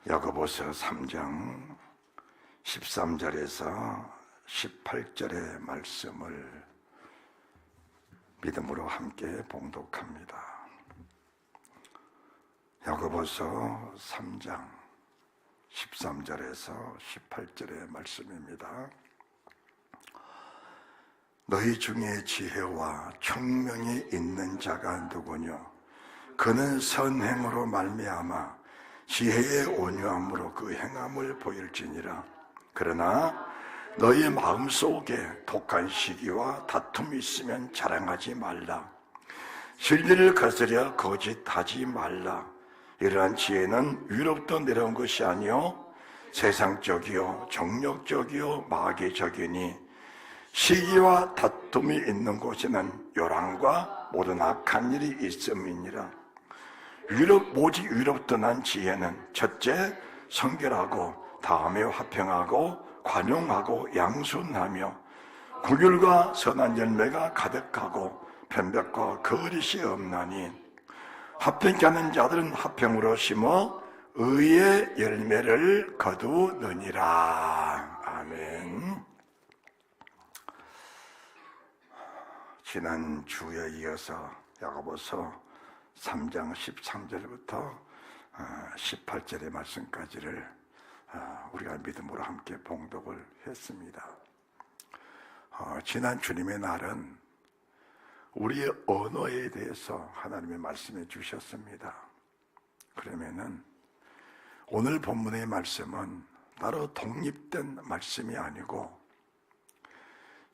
야고보서 3장 13절에서 18절의 말씀을 믿음으로 함께 봉독합니다. 야고보서 3장 13절에서 18절의 말씀입니다. 너희 중에 지혜와 총명이 있는 자가 누구뇨? 그는 선행으로 말미암아 지혜의 온유함으로 그 행함을 보일지니라. 그러나 너희 마음속에 독한 시기와 다툼이 있으면 자랑하지 말라. 진리를 거스려 거짓하지 말라. 이러한 지혜는 위로부터 내려온 것이 아니요 세상적이요 정욕적이요 마귀적이니 시기와 다툼이 있는 곳에는 요란과 모든 악한 일이 있음이니라. 오직 위로부터 난 지혜는 첫째 성결하고 다음에 화평하고 관용하고 양순하며 긍휼과 선한 열매가 가득하고 편백과 거짓이 없나니 화평케 하는 자들은 화평으로 심어 의의 열매를 거두느니라. 아멘. 지난 주에 이어서 야고보서 3장 13절부터 18절의 말씀까지를 우리가 믿음으로 함께 봉독을 했습니다. 지난 주님의 날은 우리의 언어에 대해서 하나님의 말씀해 주셨습니다. 그러면은 오늘 본문의 말씀은 따로 독립된 말씀이 아니고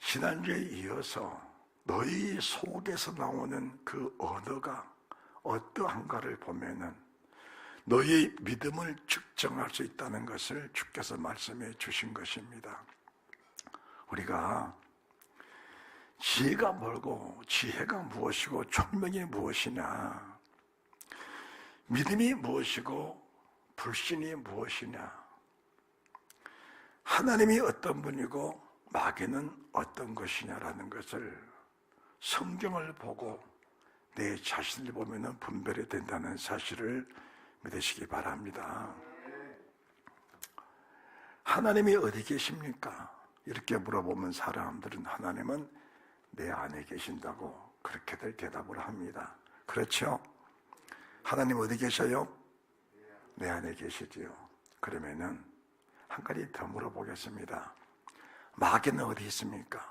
지난주에 이어서 너희 속에서 나오는 그 언어가 어떠한가를 보면은 너희의 믿음을 측정할 수 있다는 것을 주께서 말씀해 주신 것입니다. 우리가 지혜가 뭘고 지혜가 무엇이고 총명이 무엇이냐, 믿음이 무엇이고 불신이 무엇이냐, 하나님이 어떤 분이고 마귀는 어떤 것이냐라는 것을 성경을 보고 내 자신을 보면 분별이 된다는 사실을 믿으시기 바랍니다. 하나님이 어디 계십니까? 이렇게 물어보면 사람들은 하나님은 내 안에 계신다고 그렇게들 대답을 합니다. 그렇죠? 하나님 어디 계셔요? 내 안에 계시지요. 그러면은 한 가지 더 물어보겠습니다. 마귀는 어디 있습니까?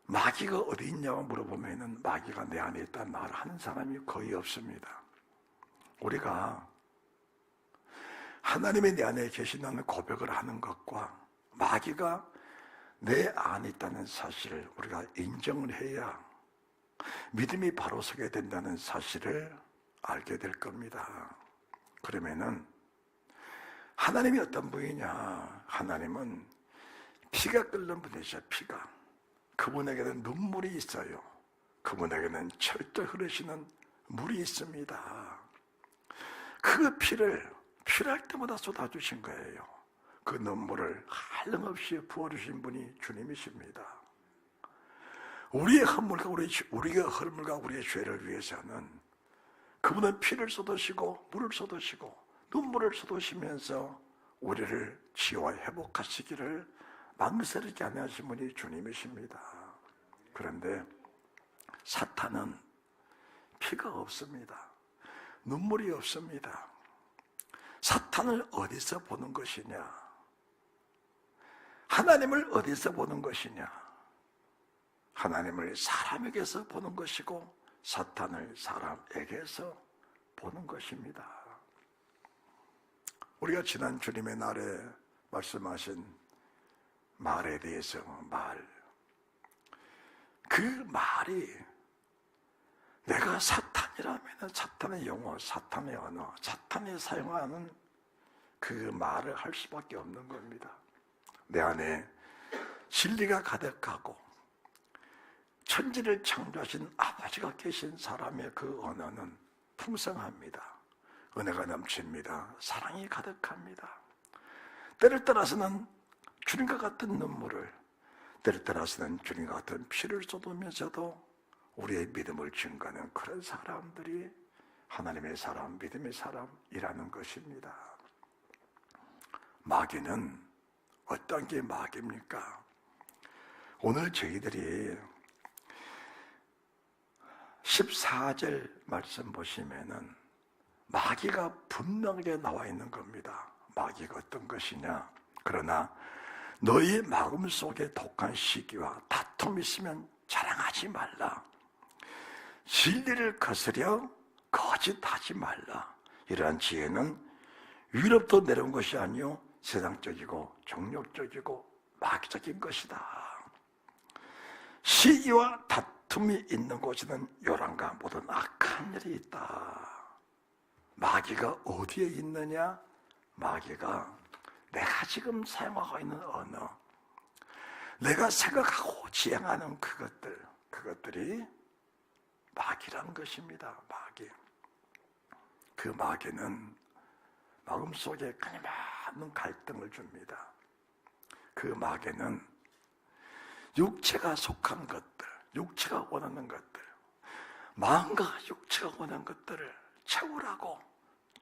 마귀가 어디 있냐고 물어보면은 마귀가 내 안에 있다는 말을 하는 사람이 거의 없습니다. 우리가 하나님이 내 안에 계신다는 고백을 하는 것과 마귀가 내 안에 있다는 사실을 우리가 인정을 해야 믿음이 바로 서게 된다는 사실을 알게 될 겁니다. 그러면은 하나님이 어떤 분이냐? 하나님은 피가 끓는 분이죠. 피가. 그분에게는 눈물이 있어요. 그분에게는 철저히 흐르시는 물이 있습니다. 그 피를 필요할 때마다 쏟아주신 거예요. 그 눈물을 한량없이 부어주신 분이 주님이십니다. 우리의 허물과 우리의 죄를 위해서는 그분은 피를 쏟으시고 물을 쏟으시고 눈물을 쏟으시면서 우리를 치유와 회복하시기를 망설이지 않으신 분이 주님이십니다. 그런데 사탄은 피가 없습니다. 눈물이 없습니다. 사탄을 어디서 보는 것이냐? 하나님을 어디서 보는 것이냐? 하나님을 사람에게서 보는 것이고 사탄을 사람에게서 보는 것입니다. 우리가 지난 주님의 날에 말씀하신 말에 대해서 그 말이 내가 사탄이라면 사탄의 용어, 사탄의 언어, 사탄이 사용하는 그 말을 할 수밖에 없는 겁니다. 내 안에 진리가 가득하고 천지를 창조하신 아버지가 계신 사람의 그 언어는 풍성합니다. 은혜가 넘칩니다. 사랑이 가득합니다. 때를 따라서는 주님과 같은 눈물을, 때를 따라서는 주님과 같은 피를 쏟으면서도 우리의 믿음을 증거하는 그런 사람들이 하나님의 사람, 믿음의 사람이라는 것입니다. 마귀는 어떤 게 마귀입니까? 오늘 저희들이 14절 말씀 보시면은 마귀가 분명하게 나와 있는 겁니다. 마귀가 어떤 것이냐? 그러나 너희 마음속에 독한 시기와 다툼이 있으면 자랑하지 말라. 진리를 거스려 거짓하지 말라. 이러한 지혜는 위로부터 내려온 것이 아니요 세상적이고 정욕적이고 마귀적인 것이다. 시기와 다툼이 있는 곳에는 요란과 모든 악한 일이 있다. 마귀가 어디에 있느냐? 마귀가 내가 지금 사용하고 있는 언어, 내가 생각하고 지향하는 그것들이 마귀라는 것입니다. 마귀. 그 마귀는 마음속에 끊임없는 갈등을 줍니다. 그 마귀는 육체가 속한 것들, 육체가 원하는 것들, 마음과 육체가 원하는 것들을 채우라고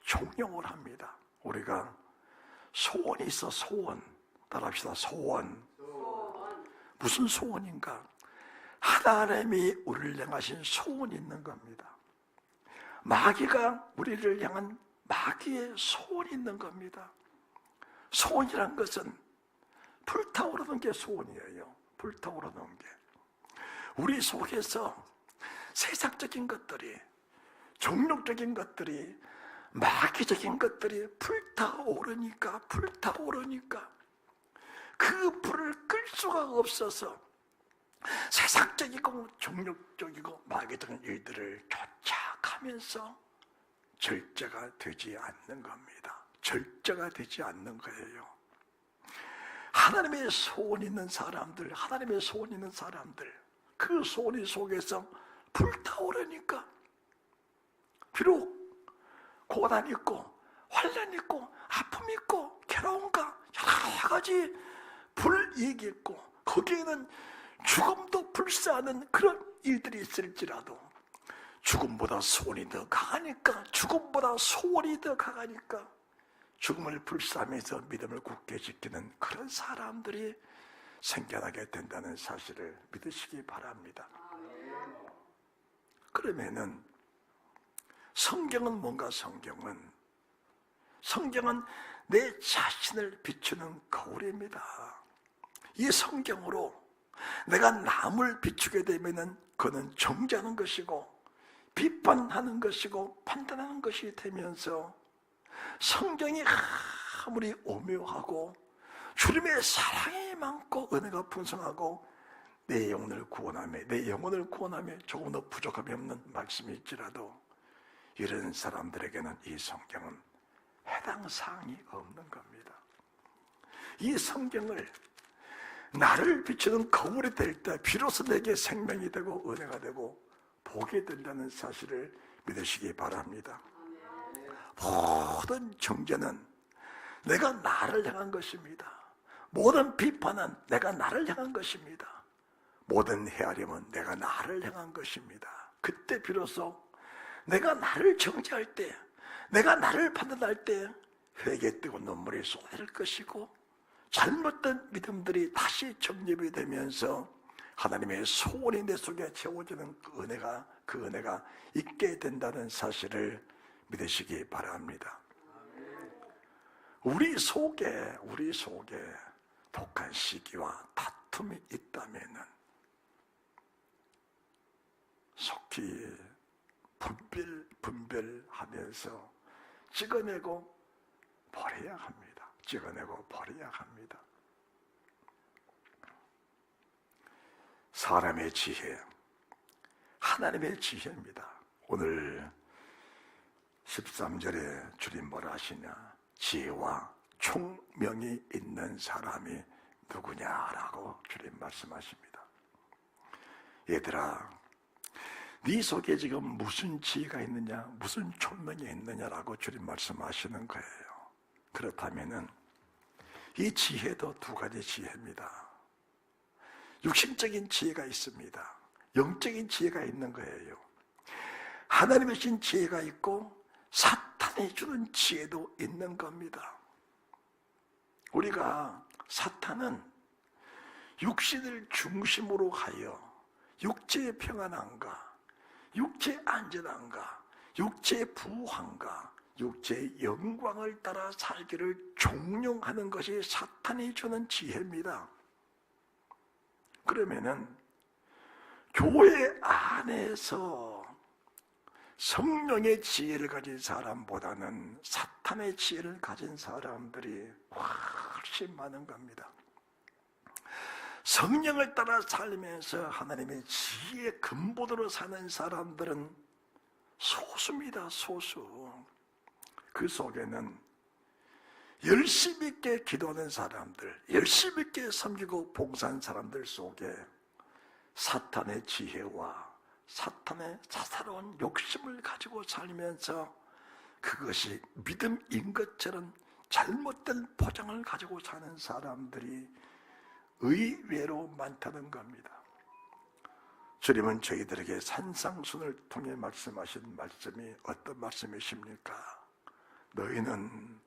종용을 합니다. 우리가 소원이 있어. 소원 따라합시다. 소원. 무슨 소원인가? 하나님이 우리를 향하신 소원이 있는 겁니다. 마귀가 우리를 향한 마귀의 소원이 있는 겁니다. 소원이란 것은 불타오르는 게 소원이에요. 불타오르는 게. 우리 속에서 세상적인 것들이, 정욕적인 것들이, 마귀적인 것들이 불타오르니까 그 불을 끌 수가 없어서 세상적이고 정욕적이고 마귀적인 일들을 쫓아가면서 절제가 되지 않는 겁니다. 절제가 되지 않는 거예요. 하나님의 소원 있는 사람들, 그 소원 속에서 불타오르니까 비록 고난 있고 환난 있고 아픔 있고 괴로움과 여러 가지 불이익이 있고 거기에는 죽음도 불사하는 그런 일들이 있을지라도 죽음보다 소원이 더 강하니까 죽음을 불사하면서 믿음을 굳게 지키는 그런 사람들이 생겨나게 된다는 사실을 믿으시기 바랍니다. 그러면은 성경은 뭔가? 성경은 내 자신을 비추는 거울입니다. 이 성경으로 내가 남을 비추게 되면은 그는 정죄하는 것이고 비판하는 것이고 판단하는 것이 되면서 성경이 아무리 오묘하고 주님의 사랑이 많고 은혜가 풍성하고 내 영혼을 구원하며 조금 더 부족함이 없는 말씀이 있지라도 이런 사람들에게는 이 성경은 해당 사항이 없는 겁니다. 이 성경을 나를 비추는 거울이 될 때 비로소 내게 생명이 되고 은혜가 되고 복이 된다는 사실을 믿으시기 바랍니다. 모든 정죄는 내가 나를 향한 것입니다. 모든 비판은 내가 나를 향한 것입니다. 모든 헤아림은 내가 나를 향한 것입니다. 그때 비로소 내가 나를 정죄할 때, 내가 나를 판단할 때 회개 뜨고 눈물이 쏟아질 것이고 잘못된 믿음들이 다시 정립이 되면서 하나님의 소원이 내 속에 채워지는 그 은혜가 있게 된다는 사실을 믿으시기 바랍니다. 우리 속에 독한 시기와 다툼이 있다면은 속히 분별하면서 찍어내고 버려야 합니다. 사람의 지혜, 하나님의 지혜입니다. 오늘 13절에 주님 뭐라 하시냐? 지혜와 총명이 있는 사람이 누구냐라고 주님 말씀하십니다. 얘들아, 네 속에 지금 무슨 지혜가 있느냐, 무슨 총명이 있느냐라고 주님 말씀하시는 거예요. 그렇다면은 이 지혜도 두 가지 지혜입니다. 육신적인 지혜가 있습니다. 영적인 지혜가 있는 거예요. 하나님의 신 지혜가 있고 사탄이 주는 지혜도 있는 겁니다. 우리가 사탄은 육신을 중심으로 하여 육체의 평안함과 육체의 안전함과 육체의 부함과 육체의 영광을 따라 살기를 종용하는 것이 사탄이 주는 지혜입니다. 그러면은 교회 안에서 성령의 지혜를 가진 사람보다는 사탄의 지혜를 가진 사람들이 훨씬 많은 겁니다. 성령을 따라 살면서 하나님의 지혜의 근본으로 사는 사람들은 소수입니다. 소수. 그 속에는 열심히 있게 기도하는 사람들, 열심히 있게 섬기고 봉사하는 사람들 속에 사탄의 지혜와 사탄의 사사로운 욕심을 가지고 살면서 그것이 믿음인 것처럼 잘못된 포장을 가지고 사는 사람들이 의외로 많다는 겁니다. 주님은 저희들에게 산상순을 통해 말씀하신 말씀이 어떤 말씀이십니까? 너희는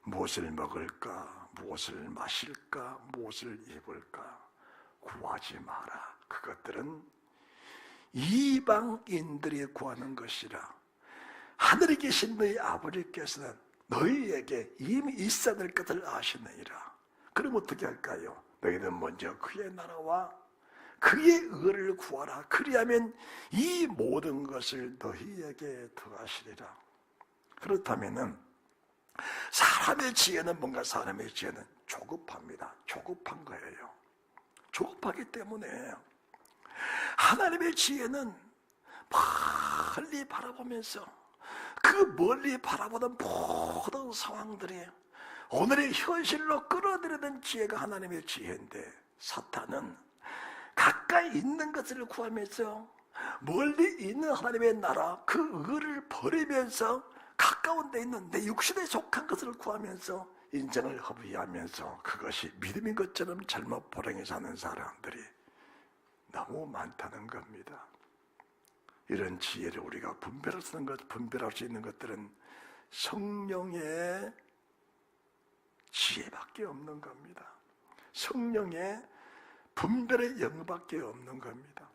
무엇을 먹을까? 무엇을 마실까? 무엇을 입을까? 구하지 마라. 그것들은 이방인들이 구하는 것이라. 하늘에 계신 너희 아버지께서는 너희에게 이미 있어야 될 것을 아시느니라. 그럼 어떻게 할까요? 너희는 먼저 그의 나라와 그의 의를 구하라. 그리하면 이 모든 것을 너희에게 더하시리라. 그렇다면은 사람의 지혜는 뭔가 사람의 지혜는 조급합니다. 조급한 거예요. 조급하기 때문에 하나님의 지혜는 멀리 바라보면서 그 멀리 바라보던 모든 상황들이 오늘의 현실로 끌어들이는 지혜가 하나님의 지혜인데 사탄은 가까이 있는 것을 구하면서 멀리 있는 하나님의 나라 그 의를 버리면서 가까운 데 있는 내 육신에 속한 것을 구하면서 인정을 허비하면서 그것이 믿음인 것처럼 잘못 불행히 사는 사람들이 너무 많다는 겁니다. 이런 지혜를 우리가 분별할 수 있는 것들은 성령의 지혜밖에 없는 겁니다. 성령의 분별의 영밖에 없는 겁니다.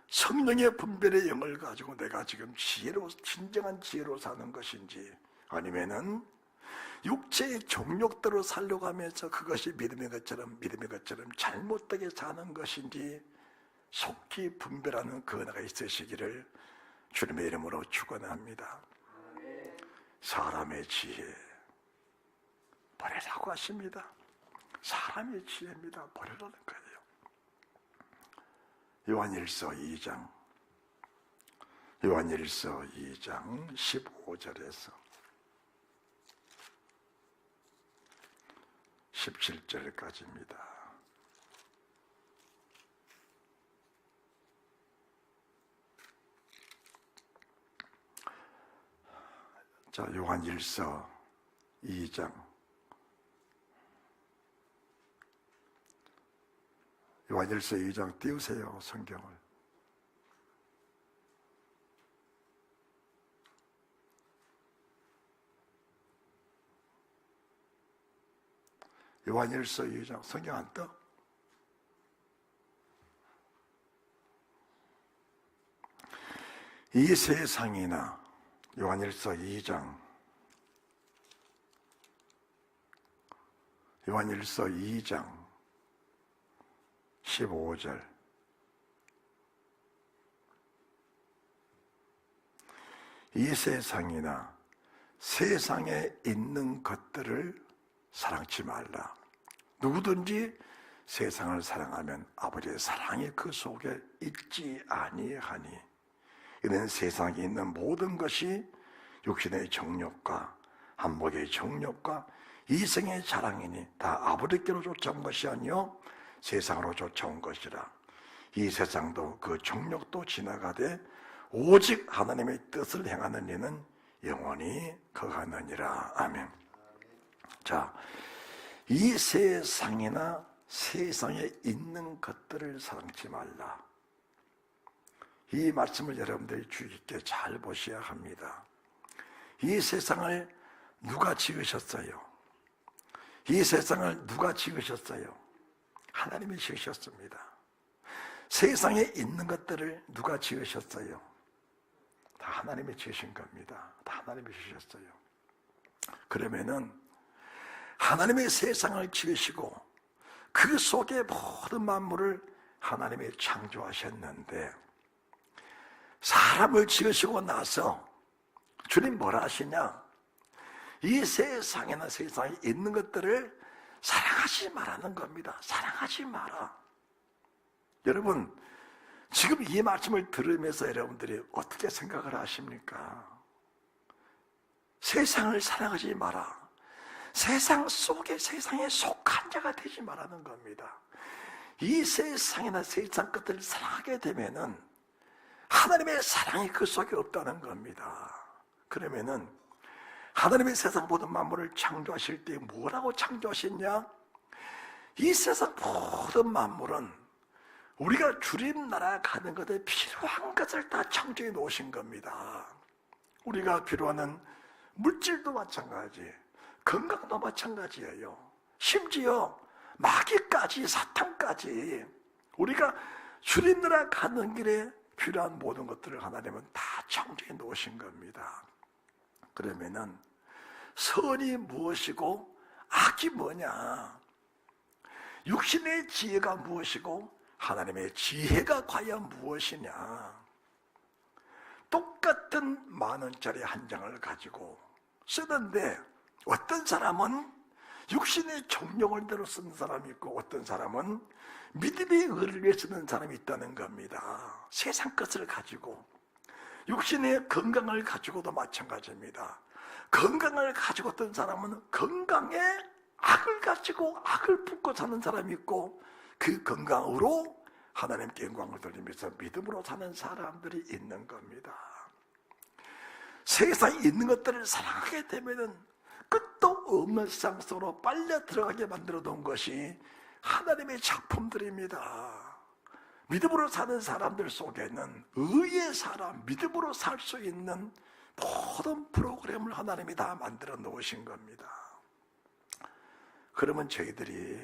성령의 분별의 영을 가지고 내가 지금 지혜로, 진정한 지혜로 사는 것인지 아니면은 육체의 종욕대로 살려고 하면서 그것이 믿음의 것처럼 잘못되게 사는 것인지 속히 분별하는 그 은혜가 있으시기를 주님의 이름으로 축원합니다. 사람의 지혜 버리라고 하십니다. 사람의 지혜입니다. 버리라는 거예요. 요한일서 2장 15절에서 17절까지입니다. 자, 요한일서 2장 요한일서 2장 띄우세요. 성경을. 요한일서 2장 성경 안 떠? 이 세상이나 요한일서 2장 15절 이 세상이나 세상에 있는 것들을 사랑치 말라. 누구든지 세상을 사랑하면 아버지의 사랑이 그 속에 있지 아니하니 이는 세상에 있는 모든 것이 육신의 정욕과 한목의 정욕과 이생의 자랑이니 다 아버지께로 쫓아온 것이 아니요 세상으로 쫓아온 것이라. 이 세상도 그 정욕도 지나가되 오직 하나님의 뜻을 행하는 이는 영원히 거하느니라. 아멘. 자, 이 세상이나 세상에 있는 것들을 사랑치 말라. 이 말씀을 여러분들이 주의 깊게 잘 보셔야 합니다. 이 세상을 누가 지으셨어요? 이 세상을 누가 지으셨어요? 하나님이 지으셨습니다. 세상에 있는 것들을 누가 지으셨어요? 다 하나님이 지으신 겁니다. 다 하나님이 지으셨어요. 그러면은 하나님의 세상을 지으시고 그 속에 모든 만물을 하나님이 창조하셨는데, 사람을 지으시고 나서 주님 뭐라 하시냐? 이 세상에나 세상에 있는 것들을 사랑하지 말라는 겁니다. 사랑하지 마라. 여러분, 지금 이 말씀을 들으면서 여러분들이 어떻게 생각을 하십니까? 세상을 사랑하지 마라. 세상 속에 세상에 속한 자가 되지 말라는 겁니다. 이 세상이나 세상 것들을 사랑하게 되면은 하나님의 사랑이 그 속에 없다는 겁니다. 그러면은 하나님의 세상 모든 만물을 창조하실 때 뭐라고 창조하셨냐? 이 세상 모든 만물은 우리가 주님 나라 가는 것에 필요한 것을 다 창조해 놓으신 겁니다. 우리가 필요하는 물질도 마찬가지, 건강도 마찬가지예요. 심지어 마귀까지, 사탄까지 우리가 주님 나라 가는 길에 필요한 모든 것들을 하나님은 다 창조해 놓으신 겁니다. 그러면은 선이 무엇이고 악이 뭐냐? 육신의 지혜가 무엇이고 하나님의 지혜가 과연 무엇이냐? 똑같은 10,000원짜리 한 장을 가지고 쓰는데 어떤 사람은 육신의 정욕을 대로 쓰는 사람이 있고 어떤 사람은 믿음의 의를 위해 쓰는 사람이 있다는 겁니다. 세상 것을 가지고, 육신의 건강을 가지고도 마찬가지입니다. 건강을 가지고 어떤 사람은 건강에 악을 가지고 악을 품고 사는 사람이 있고, 그 건강으로 하나님께 영광을 돌리면서 믿음으로 사는 사람들이 있는 겁니다. 세상에 있는 것들을 사랑하게 되면은 끝도 없는 세상 속으로 빨려 들어가게 만들어 놓은 것이 하나님의 작품들입니다. 믿음으로 사는 사람들 속에는 의의 사람, 믿음으로 살 수 있는 모든 프로그램을 하나님이 다 만들어 놓으신 겁니다. 그러면 저희들이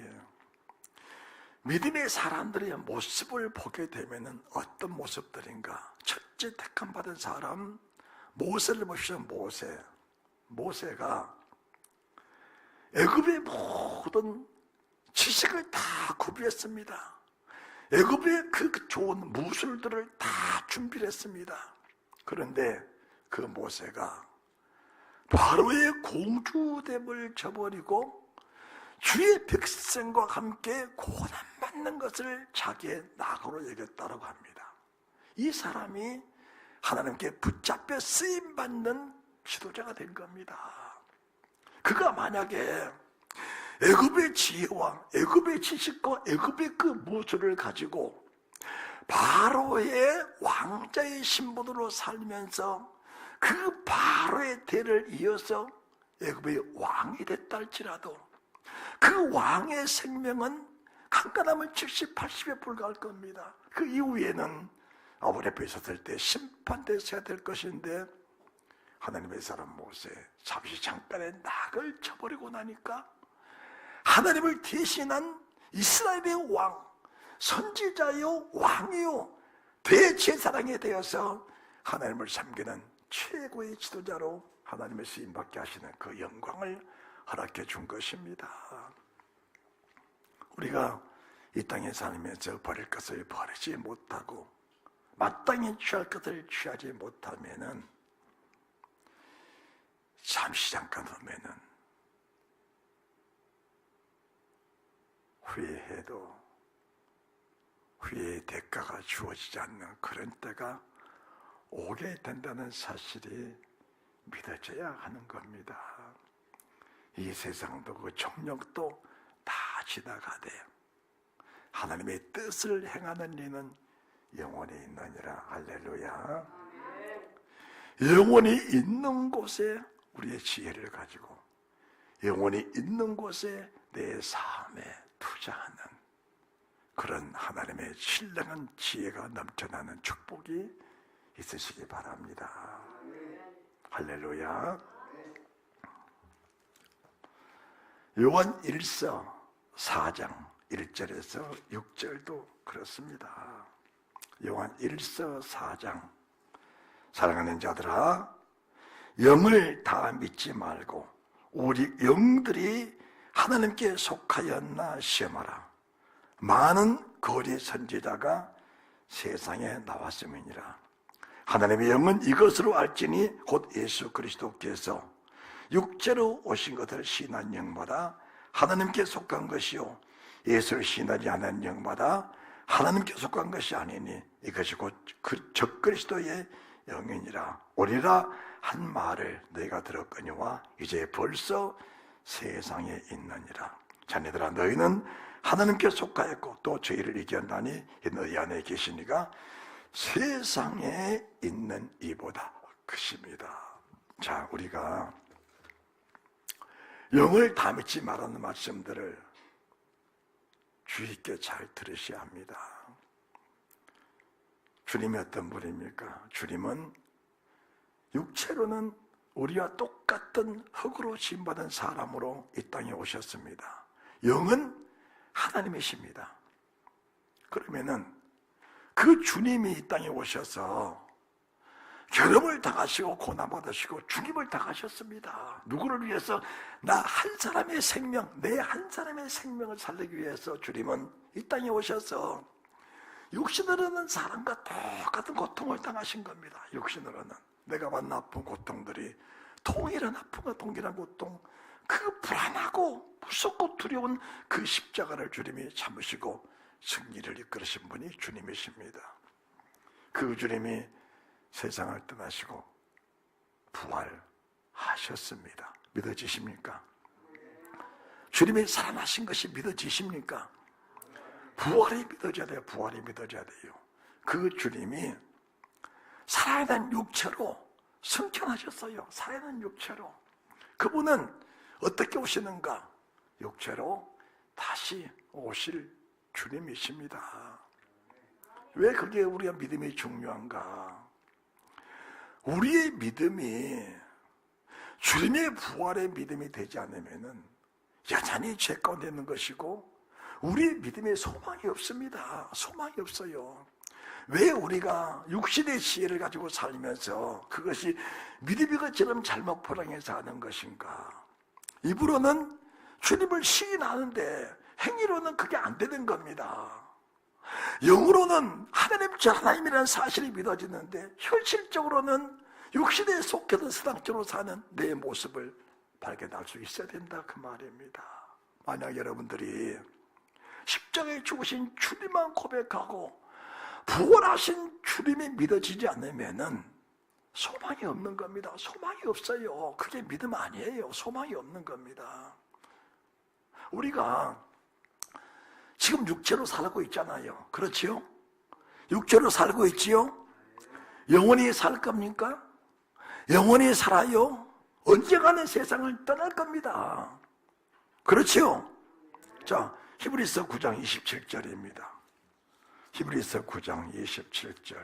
믿음의 사람들의 모습을 보게 되면 어떤 모습들인가? 첫째 택함 받은 사람 모세를 보시죠. 모세가 애굽의 모든 지식을 다 구비했습니다. 애굽의 그 좋은 무술들을 다 준비를 했습니다. 그런데 그 모세가 바로의 공주됨을 저버리고 주의 백성과 함께 고난받는 것을 자기의 낙으로 여겼다고 합니다. 이 사람이 하나님께 붙잡혀 쓰임받는 지도자가 된 겁니다. 그가 만약에 애굽의 지혜와 애굽의 지식과 애굽의 그 무술을 가지고 바로의 왕자의 신분으로 살면서 그 바로의 대를 이어서 애굽의 왕이 됐다 할지라도 그 왕의 생명은 간간하면 70, 80에 불과할 겁니다. 그 이후에는 아버지 앞에 있었을 때 심판대서야 될 것인데 하나님의 사람 모세 잠시 잠깐의 낙을 쳐버리고 나니까 하나님을 대신한 이스라엘의 왕, 선지자요 왕이요 대제사장이 되어서 하나님을 섬기는 최고의 지도자로 하나님의 쓰임받게 하시는 그 영광을 허락해 준 것입니다. 우리가 이 땅에 살면서 버릴 것을 버리지 못하고 마땅히 취할 것을 취하지 못하면은 잠시 잠깐 후면은 후회해도 후회의 대가가 주어지지 않는 그런 때가 오게 된다는 사실이 믿어져야 하는 겁니다. 이 세상도 그 정욕도 다 지나가되 하나님의 뜻을 행하는 이는 영원히 있느니라. 할렐루야. 영원히 있는 곳에 우리의 지혜를 가지고 영원히 있는 곳에 내 삶에 투자하는 그런 하나님의 신령한 지혜가 넘쳐나는 축복이 있으시기 바랍니다. 할렐루야. 요한 1서 4장 1절에서 6절도 그렇습니다. 요한 1서 4장 사랑하는 자들아, 영을 다 믿지 말고 우리 영들이 하나님께 속하였나 시험하라. 많은 거짓 선지자가 세상에 나왔음이니라. 하나님의 영은 이것으로 알지니 곧 예수 그리스도께서 육체로 오신 것을 신한 영마다 하나님께 속한 것이요 예수를 신하지 않은 영마다 하나님께 속한 것이 아니니 이것이 곧 적그리스도의 영이니라. 오리라 한 말을 너희가 들었거니와 이제 벌써 세상에 있느니라. 자네들아, 너희는 하나님께 속하였고 또 저희를 이겼나니 너희 안에 계시니가 세상에 있는 이보다 크십니다. 자, 우리가 영을 다 믿지 말라는 말씀들을 주의 있게 잘 들으셔야 합니다. 주님이 어떤 분입니까? 주님은 육체로는 우리와 똑같은 흙으로 지음받은 사람으로 이 땅에 오셨습니다. 영은 하나님이십니다. 그러면은 그 주님이 이 땅에 오셔서 괴롭을 당하시고 고난받으시고 죽임을 당하셨습니다. 누구를 위해서? 나 한 사람의 생명, 내 한 사람의 생명을 살리기 위해서 주님은 이 땅에 오셔서 육신으로는 사람과 똑같은 고통을 당하신 겁니다. 육신으로는 내가 받는 아픈 고통들이 동일한 아픔과 동일한 고통, 그 불안하고 무섭고 두려운 그 십자가를 주님이 참으시고 승리를 이끌으신 분이 주님이십니다. 그 주님이 세상을 떠나시고 부활하셨습니다. 믿어지십니까? 주님이 살아나신 것이 믿어지십니까? 부활이 믿어져야 돼요. 부활이 믿어져야 돼요. 그 주님이 살아난 육체로 승천하셨어요. 살아난 육체로. 그분은 어떻게 오시는가? 육체로 다시 오실 주님이십니다. 왜 그게 우리가 믿음이 중요한가? 우리의 믿음이 주님의 부활의 믿음이 되지 않으면은 여전히 죄 가운데 있는 것이고 우리의 믿음에 소망이 없습니다. 소망이 없어요. 왜 우리가 육신의 지혜를 가지고 살면서 그것이 믿음이 것처럼 잘못 포장해서 하는 것인가? 입으로는 주님을 시인하는데 행위로는 그게 안 되는 겁니다. 영으로는 하나님이라는 사실이 믿어지는데 현실적으로는 육신에 속해서 세상적으로 사는 내 모습을 발견할 수 있어야 된다, 그 말입니다. 만약 여러분들이 십자가에 죽으신 주님만 고백하고 부활하신 주님이 믿어지지 않으면은 소망이 없는 겁니다. 소망이 없어요. 그게 믿음 아니에요. 소망이 없는 겁니다. 우리가 지금 육체로 살고 있잖아요. 그렇지요? 육체로 살고 있지요? 영원히 살 겁니까? 영원히 살아요? 언젠가는 세상을 떠날 겁니다. 그렇지요? 자, 히브리서 9장 27절입니다. 히브리서 9장 27절.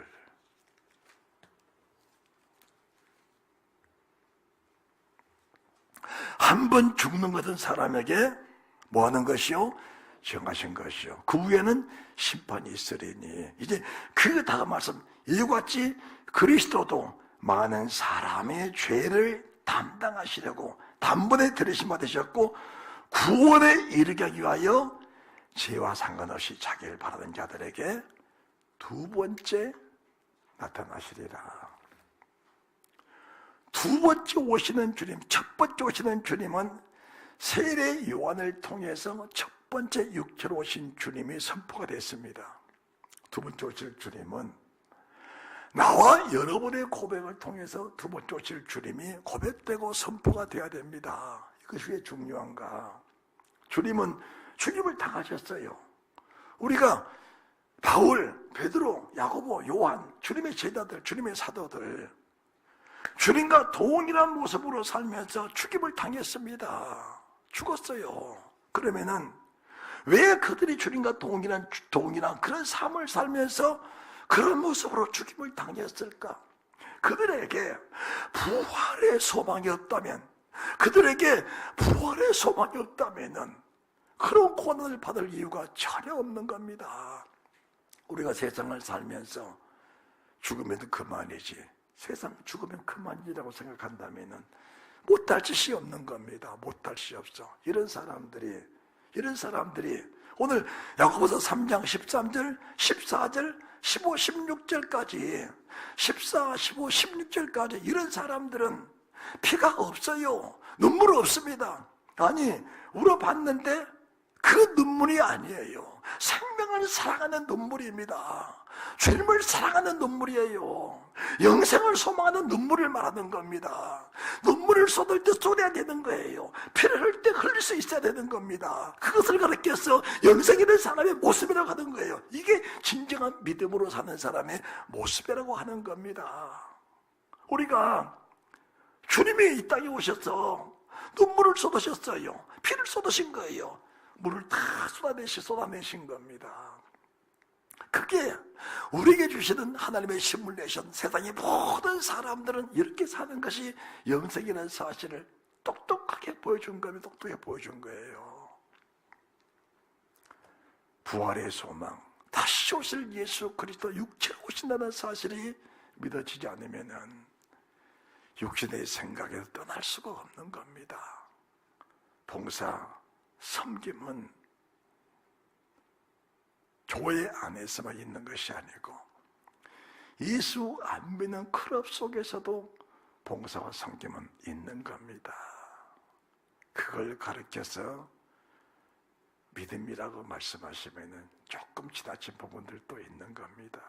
한 번 죽는 것은 사람에게 뭐 하는 것이요? 정하신 것이요. 그 후에는 심판이 있으리니. 이제 그 다음 말씀, 이와 같이 그리스도도 많은 사람의 죄를 담당하시려고 단번에 들으심 받으셨고 구원에 이르게 하기 위하여 죄와 상관없이 자기를 바라는 자들에게 두 번째 나타나시리라. 두 번째 오시는 주님, 첫 번째 오시는 주님은 세례 요한을 통해서 첫 번째 육체로 오신 주님이 선포가 됐습니다. 두 번째 오실 주님은 나와 여러분의 고백을 통해서 두 번째 오실 주님이 고백되고 선포가 되어야 됩니다. 이것이 왜 중요한가? 주님은 죽임을 당하셨어요. 우리가 바울, 베드로, 야고보, 요한, 주님의 제자들, 주님의 사도들 주님과 동일한 모습으로 살면서 죽임을 당했습니다. 죽었어요. 그러면은 왜 그들이 주님과 동일한 그런 삶을 살면서 그런 모습으로 죽임을 당했을까? 그들에게 부활의 소망이 없다면, 그들에게 부활의 소망이 없다면은 그런 고난을 받을 이유가 전혀 없는 겁니다. 우리가 세상을 살면서 죽으면 그만이지, 세상 죽으면 그만이라고 생각한다면은 못할 짓이 없는 겁니다. 못할 짓이 없어. 이런 사람들이 오늘 야고보서 3장 13절, 14절, 15, 16절까지 14, 15, 16절까지 이런 사람들은 피가 없어요. 눈물 없습니다. 아니, 울어봤는데 그 눈물이 아니에요. 생명을 사랑하는 눈물입니다. 주님을 사랑하는 눈물이에요. 영생을 소망하는 눈물을 말하는 겁니다. 눈물을 쏟을 때 쏟아야 되는 거예요. 피를 흘릴 때 흘릴 수 있어야 되는 겁니다. 그것을 가르쳐서 영생이라는 사람의 모습이라고 하는 거예요. 이게 진정한 믿음으로 사는 사람의 모습이라고 하는 겁니다. 우리가 주님이 이 땅에 오셔서 눈물을 쏟으셨어요. 피를 쏟으신 거예요. 물을 다 쏟아내신 겁니다. 그게 우리에게 주시는 하나님의 신물 내신 세상의 모든 사람들은 이렇게 사는 것이 영생이라는 사실을 똑똑하게 보여준 겁니다. 똑똑하게 보여준 거예요. 부활의 소망, 다시 오실 예수 그리스도 육체로 오신다는 사실이 믿어지지 않으면 육신의 생각에서 떠날 수가 없는 겁니다. 봉사, 섬김은 교회 안에서만 있는 것이 아니고 예수 안 믿는 클럽 속에서도 봉사와 섬김은 있는 겁니다. 그걸 가르쳐서 믿음이라고 말씀하시면 조금 지나친 부분들도 있는 겁니다.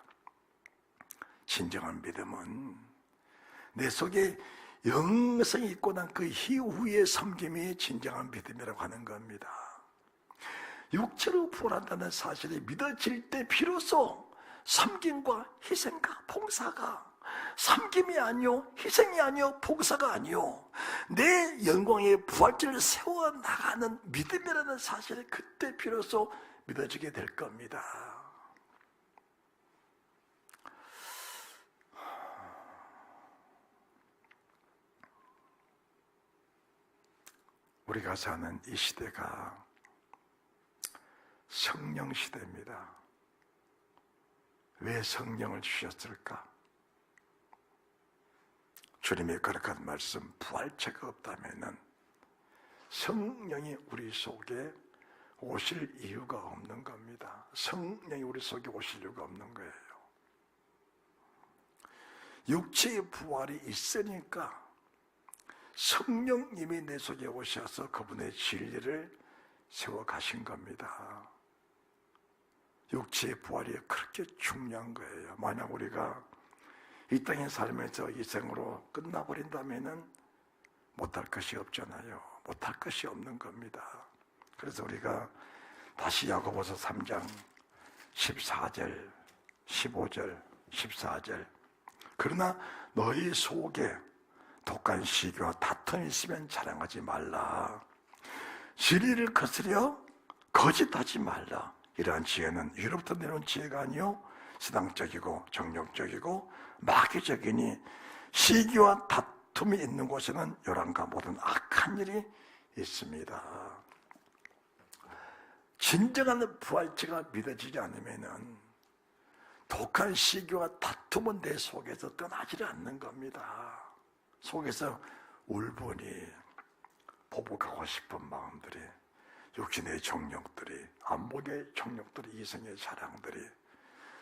진정한 믿음은 내 속에 영성이 있고 난 그 이후의 섬김이 진정한 믿음이라고 하는 겁니다. 육체로 부활한다는 사실이 믿어질 때 비로소 섬김과 희생과 봉사가, 섬김이 아니요 희생이 아니요 봉사가 아니요 내 영광의 부활절을 세워나가는 믿음이라는 사실이 그때 비로소 믿어지게 될 겁니다. 우리가 사는 이 시대가 성령 시대입니다. 왜 성령을 주셨을까? 주님의 거룩한 말씀, 부활체가 없다면 성령이 우리 속에 오실 이유가 없는 겁니다. 성령이 우리 속에 오실 이유가 없는 거예요. 육체의 부활이 있으니까 성령님이 내 속에 오셔서 그분의 진리를 세워 가신 겁니다. 육체의 부활이 그렇게 중요한 거예요. 만약 우리가 이 땅에 살면서 이 생으로 끝나버린다면 못할 것이 없잖아요. 못할 것이 없는 겁니다. 그래서 우리가 다시 야고보서 3장 14절, 15절, 14절 그러나 너희 속에 독한 시기와 다툼이 있으면 자랑하지 말라. 진리를 거스려 거짓하지 말라. 이러한 지혜는 위로부터 내려온 지혜가 아니요 신앙적이고 정욕적이고 마귀적이니 시기와 다툼이 있는 곳에는 요란과 모든 악한 일이 있습니다. 진정한 부활체가 믿어지지 않으면 독한 시기와 다툼은 내 속에서 떠나지 않는 겁니다. 속에서 울분이, 보복하고 싶은 마음들이, 육신의 정욕들이, 안목의 정욕들이, 이성의 자랑들이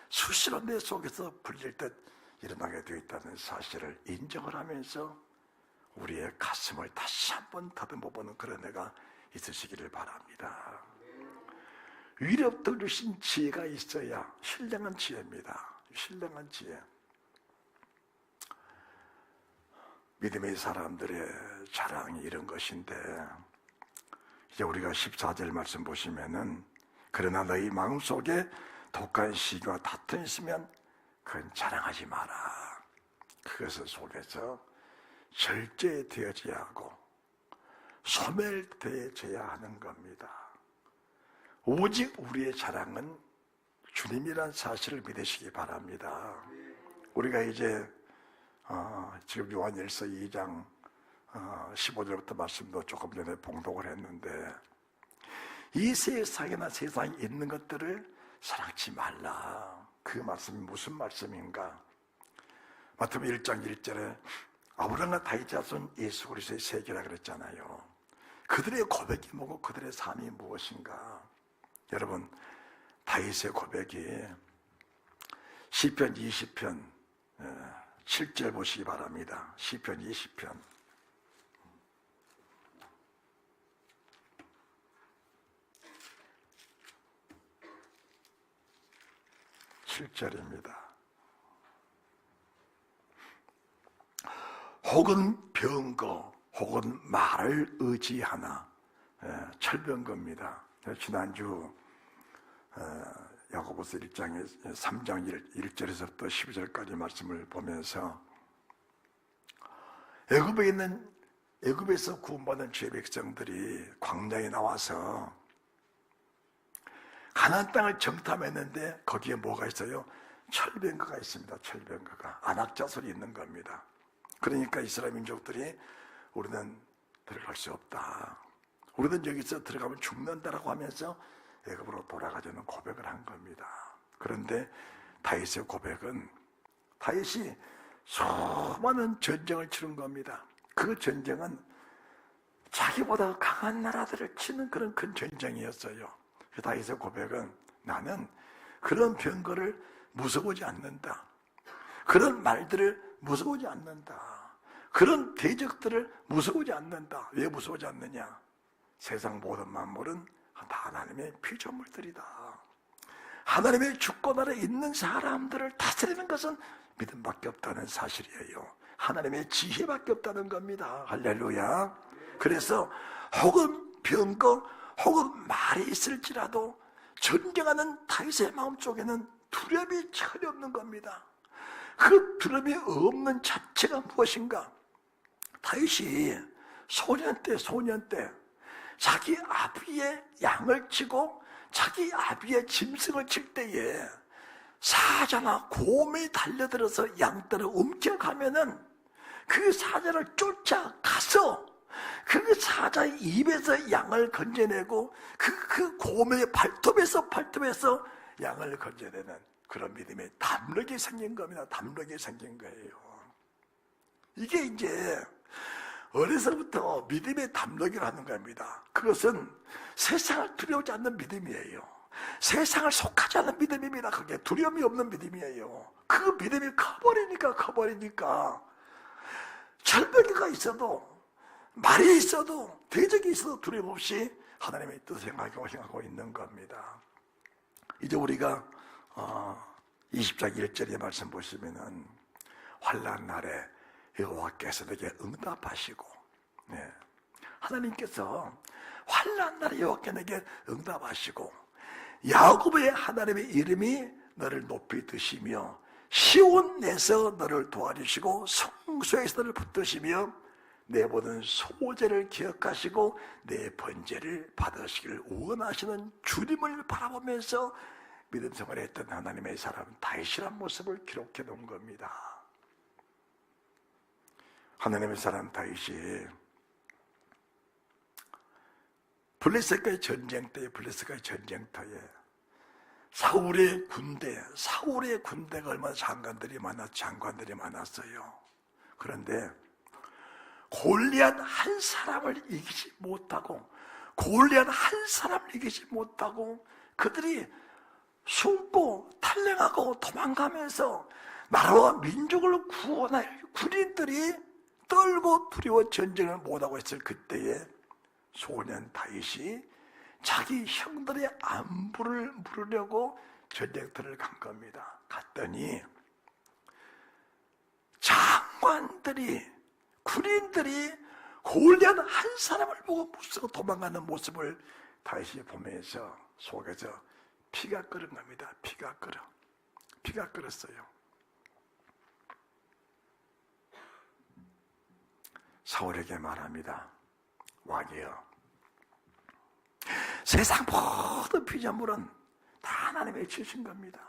수시로 내 속에서 불릴 듯 일어나게 되어 있다는 사실을 인정을 하면서 우리의 가슴을 다시 한번 다듬어보는 그런 애가 있으시기를 바랍니다. 위로부터 주신 지혜가 있어야 신령한 지혜입니다. 신령한 지혜. 믿음의 사람들의 자랑이 이런 것인데, 이제 우리가 14절 말씀 보시면은 그러나 너희 마음속에 독한 시기와 다툼이 있으면 그건 자랑하지 마라. 그것을 속에서 절제되어져야 하고 소멸되어져야 하는 겁니다. 오직 우리의 자랑은 주님이란 사실을 믿으시기 바랍니다. 우리가 이제 지금 요한일서 2장 15절부터 말씀도 조금 전에 봉독을 했는데, 이 세상에나 세상에 있는 것들을 사랑치 말라. 그 말씀이 무슨 말씀인가? 마태복음 1장 1절에 아브라함과 다윗 자손 예수 그리스도의 세계라 그랬잖아요. 그들의 고백이 뭐고 그들의 삶이 무엇인가? 여러분, 다윗의 고백이 시편 20편 7절 보시기 바랍니다. 시편 20편 7절입니다. 혹은 병거 혹은 말을 의지하나. 철병거입니다. 지난주 야고보서 1장에 3장 1절에서부터 12절까지 말씀을 보면서 애굽에서 구원받은 주의 백성들이 광야에 나와서 가나안 땅을 정탐했는데 거기에 뭐가 있어요? 철병거가 있습니다. 철병거가 안악자설이 있는 겁니다. 그러니까 이스라엘 민족들이 우리는 들어갈 수 없다, 우리는 여기서 들어가면 죽는다라고 하면서 애굽으로 돌아가자는 고백을 한 겁니다. 그런데 다윗의 고백은, 다윗이 수많은 전쟁을 치른 겁니다. 그 전쟁은 자기보다 강한 나라들을 치는 그런 큰 전쟁이었어요. 다윗의 고백은, 나는 그런 병거를 무서워하지 않는다, 그런 말들을 무서워하지 않는다, 그런 대적들을 무서워하지 않는다. 왜 무서워하지 않느냐? 세상 모든 만물은 다 하나님의 피조물들이다. 하나님의 주권 아래 있는 사람들을 다스리는 것은 믿음밖에 없다는 사실이에요. 하나님의 지혜밖에 없다는 겁니다. 할렐루야. 그래서 혹은 병거 혹은 말이 있을지라도 전쟁하는 다윗의 마음속에는 두려움이 전혀 없는 겁니다. 그 두려움이 없는 자체가 무엇인가? 다윗이 소년 때 자기 아비의 양을 치고 자기 아비의 짐승을 칠 때에 사자나 곰이 달려들어서 양떼를 움켜가면은 그 사자를 쫓아가서 그 사자의 입에서 양을 건져내고 그 곰의 발톱에서 양을 건져내는 그런 믿음의 담력이 생긴 겁니다. 담력이 생긴 거예요. 이게 이제 어려서부터 믿음의 담력이라는 겁니다. 그것은 세상을 두려워하지 않는 믿음이에요. 세상을 속하지 않는 믿음입니다. 그게 두려움이 없는 믿음이에요. 그 믿음이 커버리니까 절벽이가 있어도, 말이 있어도, 대적이 있어도 두려움 없이 하나님의 뜻을 행하고 있는 겁니다. 이제 우리가 20장 1절의 말씀 보시면은 환난 날에 여호와께서 내게 응답하시고, 하나님께서 환난 날에 여호와께 내게 응답하시고, 야곱의 하나님의 이름이 너를 높이 드시며 시온에서 너를 도와주시고 성소에서 너를 붙드시며 내 모든 소재를 기억하시고 내 번제를 받으시기를 원하시는 주님을 바라보면서 믿음 생활을 했던 하나님의 사람 다윗이란 모습을 기록해 놓은 겁니다. 하나님의 사람 다윗이 블레셋과의 전쟁터에 사울의 군대가 얼마나 장관들이 많았어요. 그런데 골리앗 한 사람을 이기지 못하고 그들이 숨고 탈랭하고 도망가면서 나라와 민족을 구원할 군인들이 떨고 두려워 전쟁을 못하고 있을 그때에 소년 다윗이 자기 형들의 안부를 물으려고 전쟁터를 간 겁니다. 갔더니 장관들이, 군인들이 골리앗 한 사람을 보고 무서워 도망가는 모습을 다윗이 보면서 속에서 피가 끓은 겁니다. 피가 끓었어요. 사울에게 말합니다. 왕이여, 세상 모든 피조물은 다 하나님의 지으신 겁니다.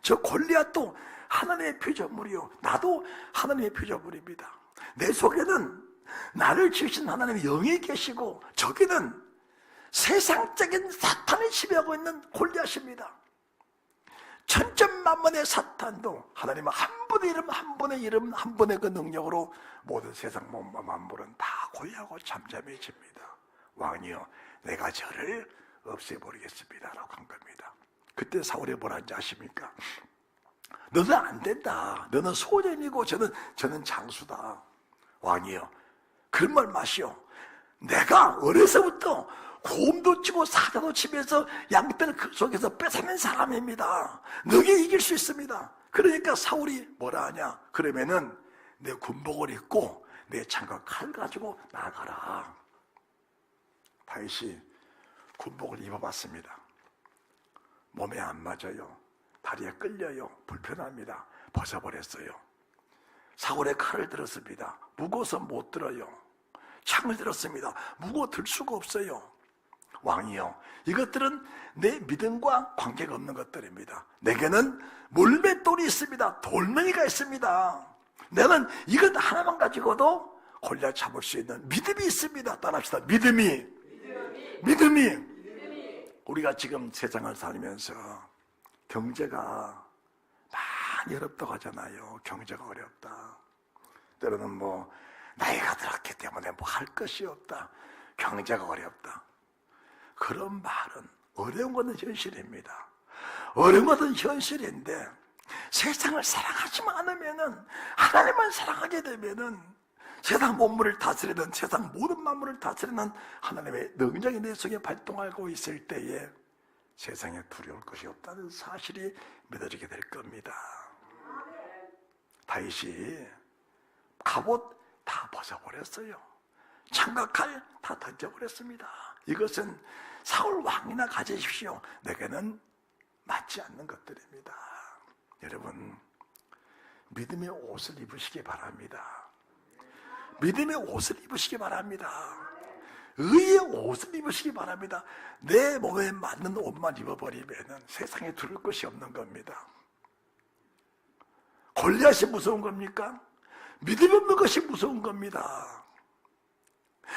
저 골리앗도 하나님의 피조물이요, 나도 하나님의 피조물입니다. 내 속에는 나를 지으신 하나님의 영이 계시고, 저기는 세상적인 사탄이 지배하고 있는 골리앗입니다. 천천만만의 사탄도 하나님은 한 분의 이름, 한 분의 이름, 한 분의 그 능력으로 모든 세상 만물은 다 고요하고 잠잠해집니다. 왕이여, 내가 저를 없애버리겠습니다 라고 한 겁니다. 그때 사울이 뭐라는지 아십니까? 너는 안 된다. 너는 소년이고 저는 장수다. 왕이여, 그런 말 마시오. 내가 어려서부터 곰도 치고 사자도 치면서 양떼를 그 속에서 뺏어낸 사람입니다. 너게 이길 수 있습니다. 그러니까 사울이 뭐라 하냐? 그러면은 내 군복을 입고 내 창과 칼 가지고 나가라. 다윗이 군복을 입어봤습니다. 몸에 안 맞아요. 다리에 끌려요. 불편합니다. 벗어버렸어요. 사울의 칼을 들었습니다. 무거워서 못 들어요. 창을 들었습니다. 무거워 들 수가 없어요. 왕이요, 이것들은 내 믿음과 관계가 없는 것들입니다. 내게는 물맷돌이 있습니다. 돌멩이가 있습니다. 나는 이것 하나만 가지고도 골리앗 잡을 수 있는 믿음이 있습니다. 따라합시다. 믿음이. 우리가 지금 세상을 살면서 경제가 많이 어렵다고 하잖아요. 경제가 어렵다. 때로는 뭐 나이가 들었기 때문에 뭐 할 것이 없다. 경제가 어렵다. 그런 말은 어려운 것은 현실입니다. 어려운 것은 현실인데 세상을 사랑하지 않으면은, 하나님만 사랑하게 되면은 세상 만물을 다스리는, 세상 모든 만물을 다스리는 하나님의 능력이 내 속에 발동하고 있을 때에 세상에 두려울 것이 없다는 사실이 믿어지게 될 겁니다. 다윗이 갑옷 다 벗어버렸어요. 창과 칼 다 던져버렸습니다. 이것은 사울 왕이나 가지십시오. 내게는 맞지 않는 것들입니다. 여러분, 믿음의 옷을 입으시기 바랍니다. 믿음의 옷을 입으시기 바랍니다. 의의 옷을 입으시기 바랍니다. 내 몸에 맞는 옷만 입어버리면 세상에 두를 것이 없는 겁니다. 골리앗이 무서운 겁니까? 믿음이 없는 것이 무서운 겁니다.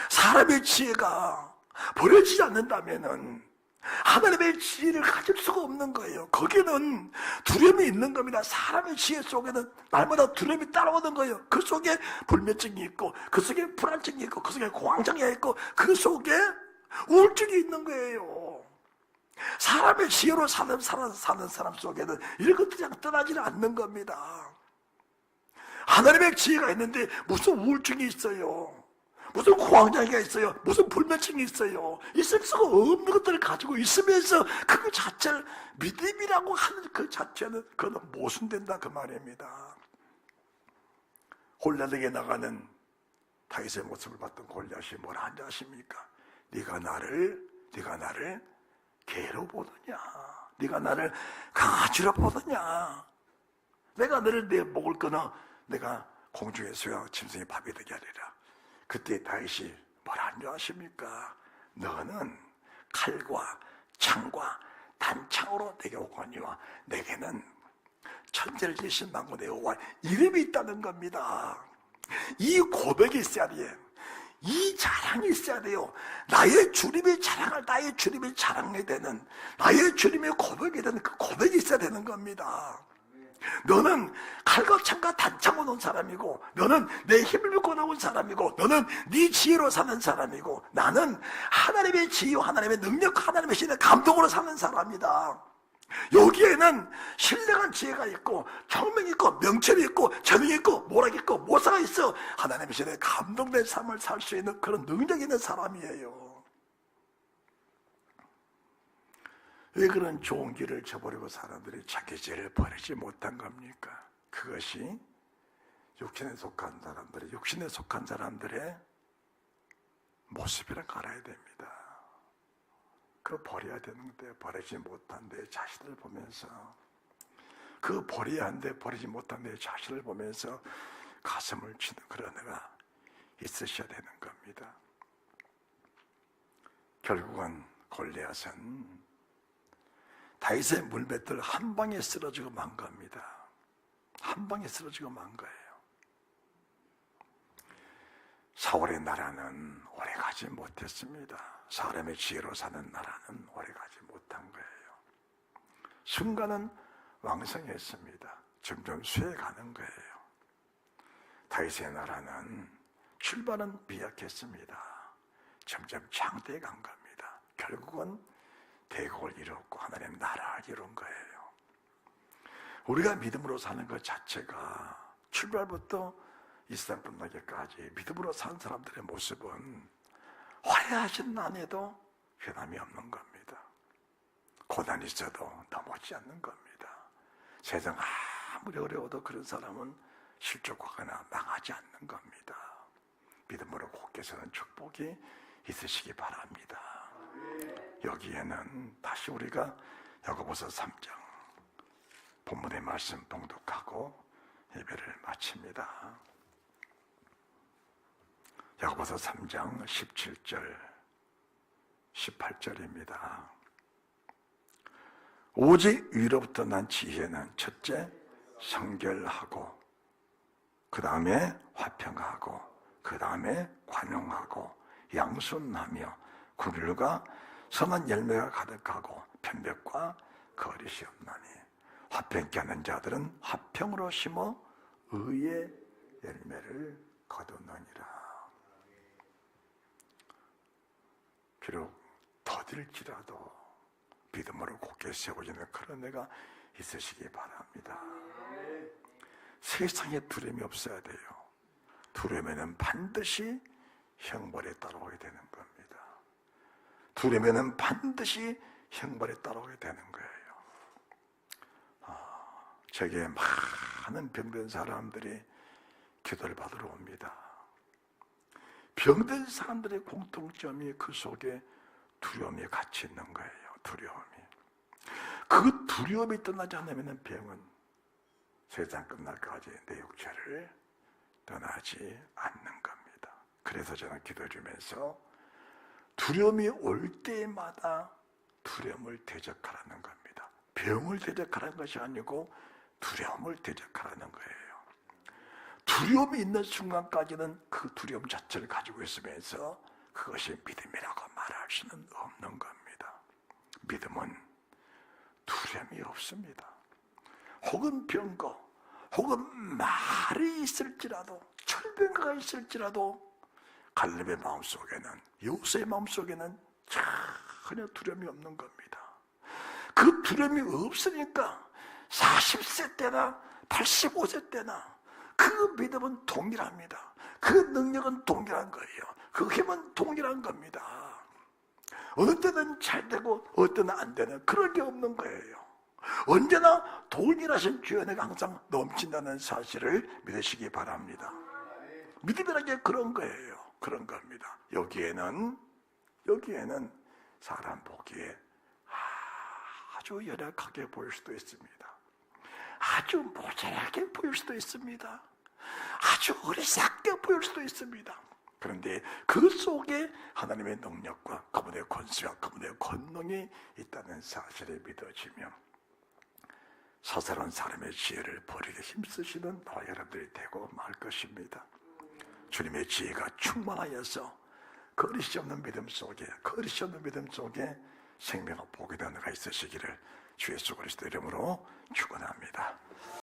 사람의 지혜가 버려지지 않는다면은 하나님의 지혜를 가질 수가 없는 거예요. 거기는 두려움이 있는 겁니다. 사람의 지혜 속에는 날마다 두려움이 따라오는 거예요. 그 속에 불면증이 있고, 그 속에 불안증이 있고, 그 속에 공황장애 있고, 그 속에 우울증이 있는 거예요. 사람의 지혜로 사는 사람 속에는 이런 것들이 그냥 떠나지는 않는 겁니다. 하나님의 지혜가 있는데 무슨 우울증이 있어요? 무슨 공황장애가 있어요? 무슨 불면증이 있어요? 있을 수가 없는 것들을 가지고 있으면서 그 자체를 믿음이라고 하는 그 자체는 그건 모순된다 그 말입니다. 골리앗에게 나가는 다윗의 모습을 봤던 골리앗이 뭐라 하는지 아십니까? 네가 나를 개로 보느냐? 네가 나를 강아지로 보느냐? 내가 너를 내 목을 끊어 내가 공중에 소야 짐승의 밥이 되게 하리라. 그때 다윗이 뭐라 하는 줄 아십니까? 너는 칼과 창과 단창으로 내게 오거니와 내게는 천재를 지으신 만군의 내 여호와 이름이 있다는 겁니다. 이 고백이 있어야 돼요. 이 자랑이 있어야 돼요. 나의 주님의 자랑을 나의 주님의 자랑이 되는, 나의 주님의 고백이 되는 그 고백이 있어야 되는 겁니다. 너는 칼과 창과 단창으로 온 사람이고, 너는 내 힘을 믿고 나온 사람이고, 너는 네 지혜로 사는 사람이고, 나는 하나님의 지혜와 하나님의 능력과 하나님의 신의 감동으로 사는 사람이다. 여기에는 신령한 지혜가 있고, 총명이 있고, 명철이 있고, 재능이 있고, 모락이 있고, 모사가 있어. 하나님의 신의 감동된 삶을 살 수 있는 그런 능력이 있는 사람이에요. 왜 그런 좋은 길을 저버리고 사람들이 자기 죄를 버리지 못한 겁니까? 그것이 육신에 속한 사람들의 모습이라 알아야 됩니다. 그 버려야 되는데 버리지 못한 내 자신을 보면서, 그 버려야 하는데 버리지 못한 내 자신을 보면서 가슴을 치는 그런 애가 있으셔야 되는 겁니다. 결국은 골리앗은 다윗의 물맷들 한 방에 쓰러지고 만 겁니다. 한 방에 쓰러지고 만 거예요. 사울의 나라는 오래가지 못했습니다. 사람의 지혜로 사는 나라는 오래가지 못한 거예요. 순간은 왕성했습니다. 점점 쇠가는 거예요. 다윗의 나라는 출발은 미약했습니다. 점점 장대해 간 겁니다. 결국은 대국을 이뤘고 하나님의 나라를 이룬 거예요. 우리가 믿음으로 사는 것 자체가 출발부터 이 세상 끝나기까지 믿음으로 사는 사람들의 모습은 화려하신 난에도 변함이 없는 겁니다. 고난이 있어도 넘어지지 않는 겁니다. 세상 아무리 어려워도 그런 사람은 실족하거나 망하지 않는 겁니다. 믿음으로 굳게 서는 축복이 있으시기 바랍니다. 여기에는 다시 우리가 야고보서 3장 본문의 말씀 봉독하고 예배를 마칩니다. 야고보서 3장 17절 18절입니다. 오직 위로부터 난 지혜는 첫째 성결하고 그 다음에 화평하고 그 다음에 관용하고 양순하며 긍휼과 선한 열매가 가득하고 편백과 거짓이 없나니 화평케 하는 자들은 화평으로 심어 의의 열매를 거두느니라. 비록 더딜지라도 믿음으로 굳게 세워지는 그런 애가 있으시기 바랍니다. 세상에 두려움이 없어야 돼요. 두려움에는 반드시 형벌에 따라오게 되는 겁니다. 두려움에는 반드시 형벌에 따라오게 되는 거예요. 제게 많은 병든 사람들이 기도를 받으러 옵니다. 병든 사람들의 공통점이 그 속에 두려움이 같이 있는 거예요. 두려움이. 그 두려움이 떠나지 않으면 병은 세상 끝날까지 내 육체를 떠나지 않는 겁니다. 그래서 저는 기도 주면서 두려움이 올 때마다 두려움을 대적하라는 겁니다. 병을 대적하라는 것이 아니고 두려움을 대적하라는 거예요. 두려움이 있는 순간까지는 그 두려움 자체를 가지고 있으면서 그것이 믿음이라고 말할 수는 없는 겁니다. 믿음은 두려움이 없습니다. 혹은 병거, 혹은 말이 있을지라도, 철병가가 있을지라도 갈렙의 마음속에는, 요새의 마음속에는 전혀 두려움이 없는 겁니다. 그 두려움이 없으니까 40세 때나 85세 때나 그 믿음은 동일합니다. 그 능력은 동일한 거예요. 그 힘은 동일한 겁니다. 어느 때는 잘 되고 어느 때는 안 되는 그런 게 없는 거예요. 언제나 동일하신 주의 은혜가 항상 넘친다는 사실을 믿으시기 바랍니다. 믿음이라는 게 그런 거예요. 그런 겁니다. 여기에는 사람 보기에 아주 열악하게 보일 수도 있습니다. 아주 모자라게 보일 수도 있습니다. 아주 어리석게 보일 수도 있습니다. 그런데 그 속에 하나님의 능력과 그분의 권세와 그분의 권능이 있다는 사실을 믿어지며 사사로운 사람의 지혜를 버리게 힘쓰시는 나와 여러분들이 되고 말 것입니다. 주님의 지혜가 충만하여서 거리시 없는 믿음 속에 생명을 보게 되는 은혜가 있으시기를 주 예수 그리스도 이름으로 축원합니다.